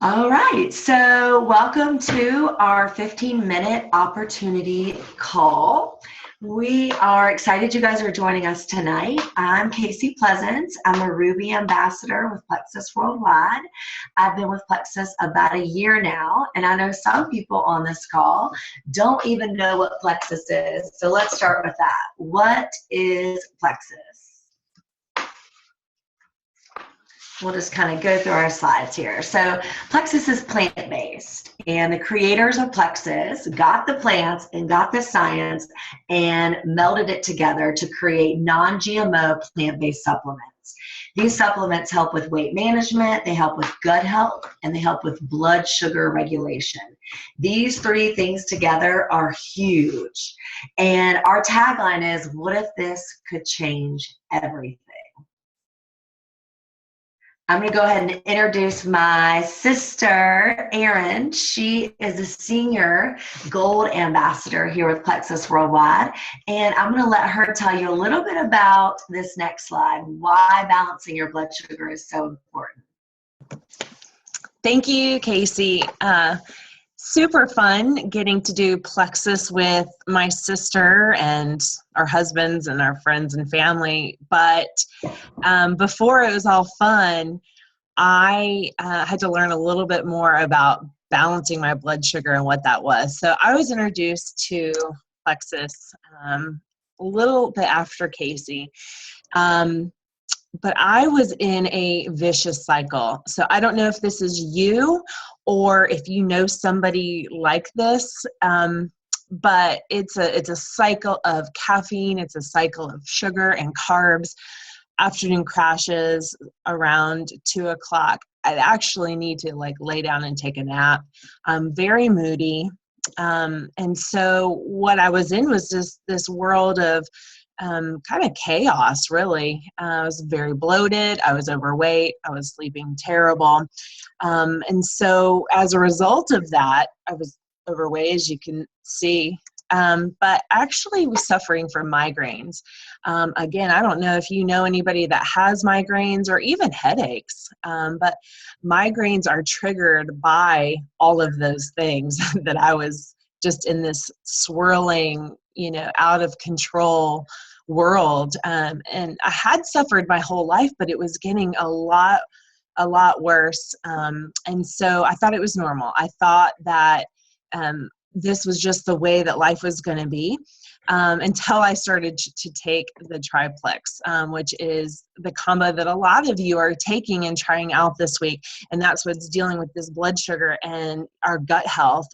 All right, so welcome to our 15-minute opportunity call. We are excited you guys are joining us tonight. I'm Casey Pleasance. I'm a Ruby ambassador with Plexus Worldwide. I've been with Plexus about a year now, and I know some people on this call don't even know what Plexus is. So let's start with that. What is Plexus? We'll just kind of go through our slides here. So Plexus is plant-based, and the creators of Plexus got the plants and got the science and melded it together to create non-GMO plant-based supplements. These supplements help with weight management, they help with gut health, and they help with blood sugar regulation. These three things together are huge. And our tagline is, what if this could change everything? I'm going to go ahead and introduce my sister, Erin. She is a senior gold ambassador here with Plexus Worldwide. And I'm going to let her tell you a little bit about this next slide, why balancing your blood sugar is so important. Thank you, Casey. Super fun getting to do Plexus with my sister and our husbands and our friends and family. But before it was all fun, I had to learn a little bit more about balancing my blood sugar and what that was. So I was introduced to Plexus a little bit after Casey. But I was in a vicious cycle. So I don't know if this is you or if you know somebody like this, but it's a cycle of caffeine. It's a cycle of sugar and carbs, afternoon crashes around 2 o'clock. I actually need to lay down and take a nap. I'm very moody. And so what I was in was just this world of kind of chaos, really. I was very bloated. I was overweight. I was sleeping terrible. And so as a result of that, I was overweight, as you can see, but actually was suffering from migraines. Again, I don't know if you know anybody that has migraines or even headaches, but migraines are triggered by all of those things that I was just in this swirling, out of control world. And I had suffered my whole life, but it was getting a lot worse. And so I thought it was normal. I thought that this was just the way that life was going to be, until I started to take the Triplex, which is the combo that a lot of you are taking and trying out this week. And that's what's dealing with this blood sugar and our gut health.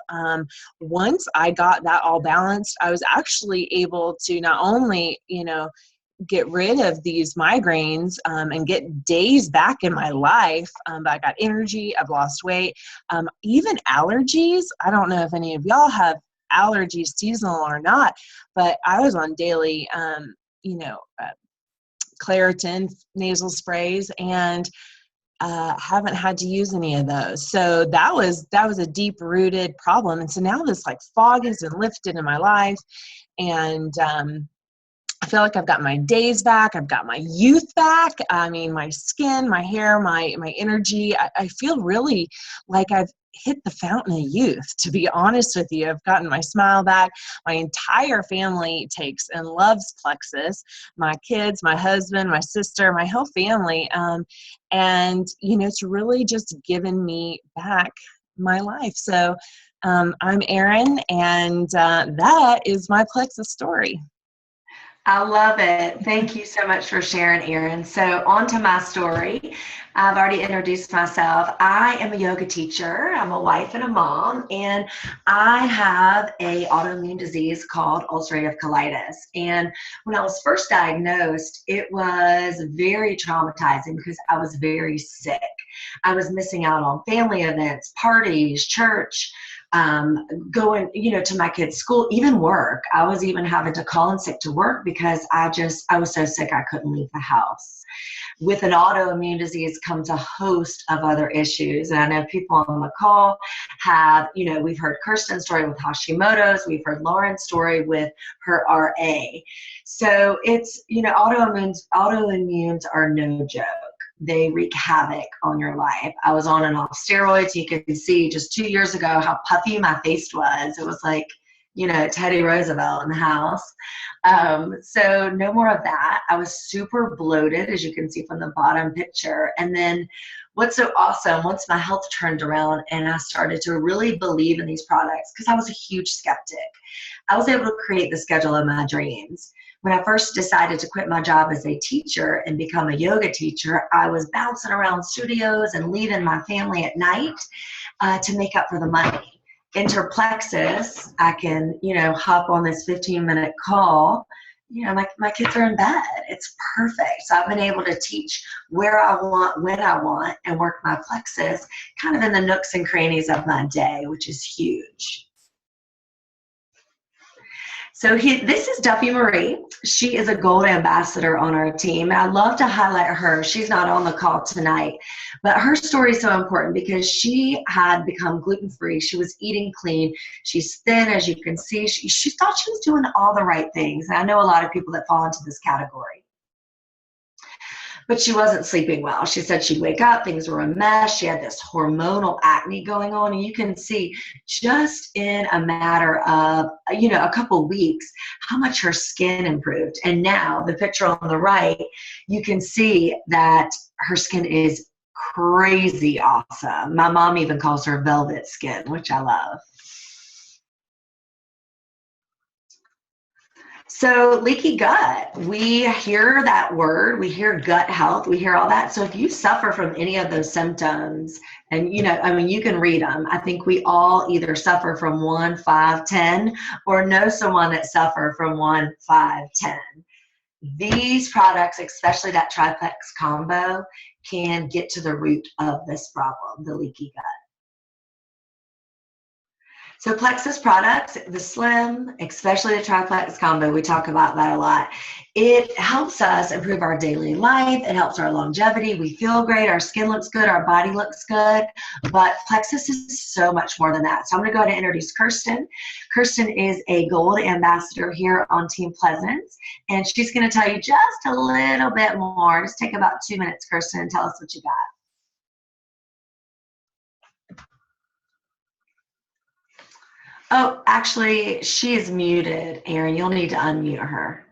Once I got that all balanced, I was actually able to not only, get rid of these migraines and get days back in my life. But I got energy, I've lost weight, even allergies. I don't know if any of y'all have allergies, seasonal or not, but I was on daily, Claritin nasal sprays and haven't had to use any of those. So that was a deep rooted problem. And so now this fog has been lifted in my life, and I feel like I've got my days back. I've got my youth back. I mean, my skin, my hair, my energy. I feel really like I've hit the fountain of youth, to be honest with you. I've gotten my smile back. My entire family takes and loves Plexus. My kids, my husband, my sister, my whole family. And, it's really just given me back my life. So I'm Erin, and that is my Plexus story. I love it. Thank you so much for sharing, Erin. So on to my story. I've already introduced myself. I am a yoga teacher. I'm a wife and a mom, and I have a autoimmune disease called ulcerative colitis. And when I was first diagnosed, it was very traumatizing because I was very sick. I was missing out on family events, parties, church, going, to my kids' school, even work. I was even having to call in sick to work because I was so sick I couldn't leave the house. With an autoimmune disease comes a host of other issues. And I know people on the call have, we've heard Kirsten's story with Hashimoto's, we've heard Lauren's story with her RA. So it's, autoimmunes are no joke. they wreak havoc on your life. I was on and off steroids. You can see just 2 years ago how puffy my face was. It was like, Teddy Roosevelt in the house. So no more of that. I was super bloated, as you can see from the bottom picture. And then what's so awesome, once my health turned around and I started to really believe in these products, because I was a huge skeptic, I was able to create the schedule of my dreams. When I first decided to quit my job as a teacher and become a yoga teacher, I was bouncing around studios and leaving my family at night to make up for the money. Enter Plexus, I can, hop on this 15-minute call. My kids are in bed. It's perfect. So I've been able to teach where I want, when I want, and work my Plexus kind of in the nooks and crannies of my day, which is huge. So this is Duffy Marie. She is a gold ambassador on our team. And I love to highlight her. She's not on the call tonight, but her story is so important because she had become gluten-free. She was eating clean. She's thin, as you can see. She thought she was doing all the right things. And I know a lot of people that fall into this category. But she wasn't sleeping well. She said she'd wake up, things were a mess. She had this hormonal acne going on. And you can see just in a matter of, a couple weeks, how much her skin improved. And now the picture on the right, you can see that her skin is crazy awesome. My mom even calls her velvet skin, which I love. So leaky gut, we hear that word, we hear gut health, we hear all that. So if you suffer from any of those symptoms, and you can read them. I think we all either suffer from 1, 5, 10, or know someone that suffer from 1, 5, 10. These products, especially that triplex combo, can get to the root of this problem, the leaky gut. So Plexus products, the Slim, especially the triplex combo, we talk about that a lot. It helps us improve our daily life. It helps our longevity. We feel great. Our skin looks good. Our body looks good. But Plexus is so much more than that. So I'm going to go ahead and introduce Kirsten. Kirsten is a gold ambassador here on Team Pleasance, and she's going to tell you just a little bit more. Just take about 2 minutes, Kirsten, and tell us what you got. Oh, actually, she is muted, Erin. You'll need to unmute her.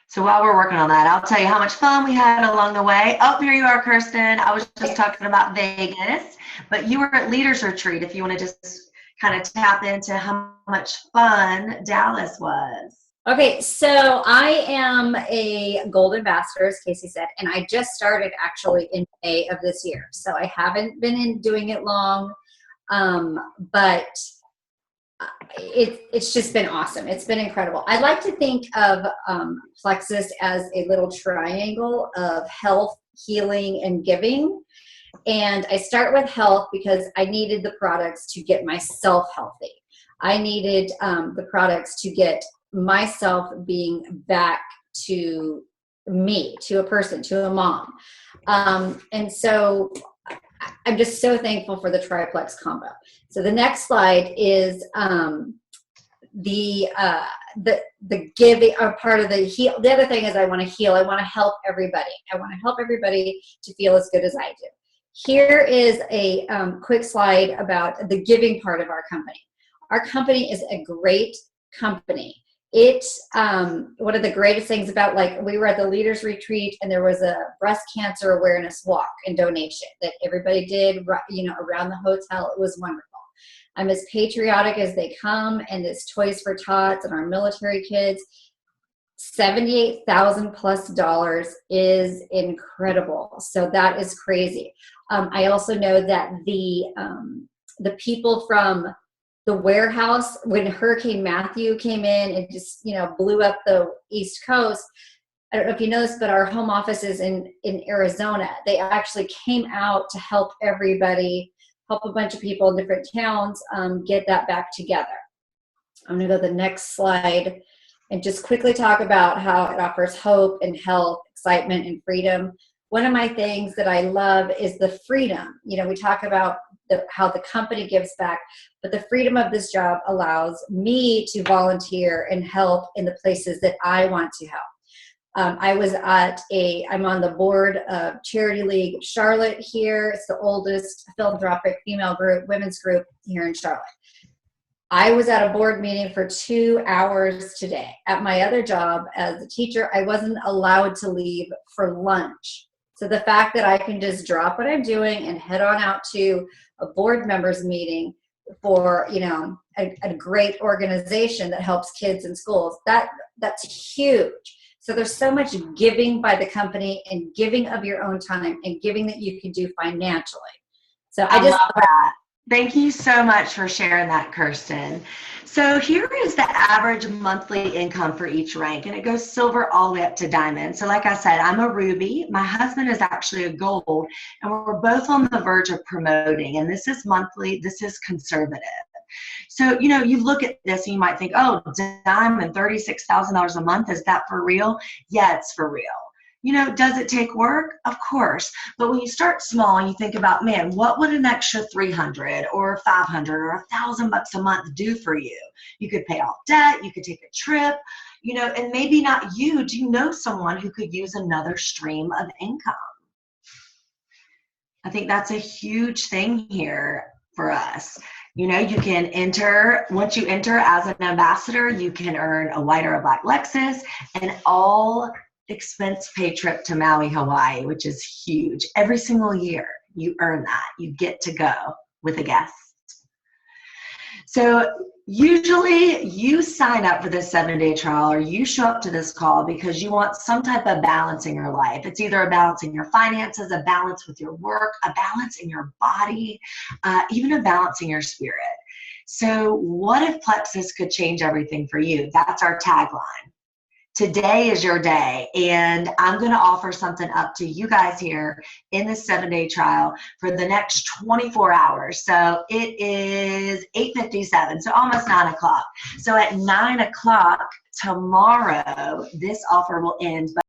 So while we're working on that, I'll tell you how much fun we had along the way. Oh, here you are, Kirsten. I was just talking about Vegas, but you were at Leaders Retreat if you want to just kind of tap into how much fun Dallas was. Okay, so I am a gold ambassador, as Casey said, and I just started actually in May of this year. So I haven't been doing it long, but it's just been awesome. It's been incredible. I like to think of Plexus as a little triangle of health, healing, and giving. And I start with health because I needed the products to get myself healthy. I needed the products to get myself being back to me, to a person, to a mom. And so I'm just so thankful for the triplex combo. So the next slide is the giving, or part of the heal. The other thing is I want to heal. I want to help everybody. I want to help everybody to feel as good as I do. Here is a quick slide about the giving part of our company. Our company is a great company. It's one of the greatest things about, like, we were at the Leaders Retreat and there was a breast cancer awareness walk and donation that everybody did, around the hotel. It was wonderful. I'm as patriotic as they come, and this Toys for Tots and our military kids, $78,000+ is incredible. So that is crazy. I also know that the people from the warehouse, when Hurricane Matthew came in and just, blew up the East Coast, I don't know if you know this, but our home office is in Arizona. They actually came out to help everybody, help a bunch of people in different towns get that back together. I'm going to go to the next slide and just quickly talk about how it offers hope and health, excitement, and freedom. one of my things that I love is the freedom. You know, we talk about how the company gives back, but the freedom of this job allows me to volunteer and help in the places that I want to help. I'm on the board of Charity League Charlotte here. It's the oldest philanthropic female group, women's group here in Charlotte. I was at a board meeting for 2 hours today. At my other job as a teacher, I wasn't allowed to leave for lunch. So the fact that I can just drop what I'm doing and head on out to a board members meeting for, you know, a great organization that helps kids in schools, that's huge. So there's so much giving by the company and giving of your own time and giving that you can do financially. So I love that. Thank you so much for sharing that, Kirsten. So here is the average monthly income for each rank, and it goes silver all the way up to diamond. So like I said, I'm a ruby. My husband is actually a gold, and we're both on the verge of promoting, and this is monthly, this is conservative. So, you know, you look at this and you might think, oh, diamond, $36,000 a month, is that for real? Yeah, it's for real. You know, does it take work? Of course. But when you start small and you think about, man, what would an extra $300 or $500 or $1,000 a month do for you? You could pay off debt, you could take a trip, you know, and maybe not you. Do you know someone who could use another stream of income? I think that's a huge thing here for us. You know, you can enter, once you enter as an ambassador, you can earn a white or a black Lexus, and all expense paid trip to Maui, Hawaii, which is huge. Every single year you earn that. You get to go with a guest. So usually you sign up for this 7-day trial, or you show up to this call because you want some type of balance in your life. It's either a balance in your finances, a balance with your work, a balance in your body, even a balance in your spirit. So what if Plexus could change everything for you? That's our tagline. Today is your day, and I'm going to offer something up to you guys here in this 7-day trial for the next 24 hours. So it is 8:57, so almost 9 o'clock. So at 9 o'clock tomorrow, this offer will end, but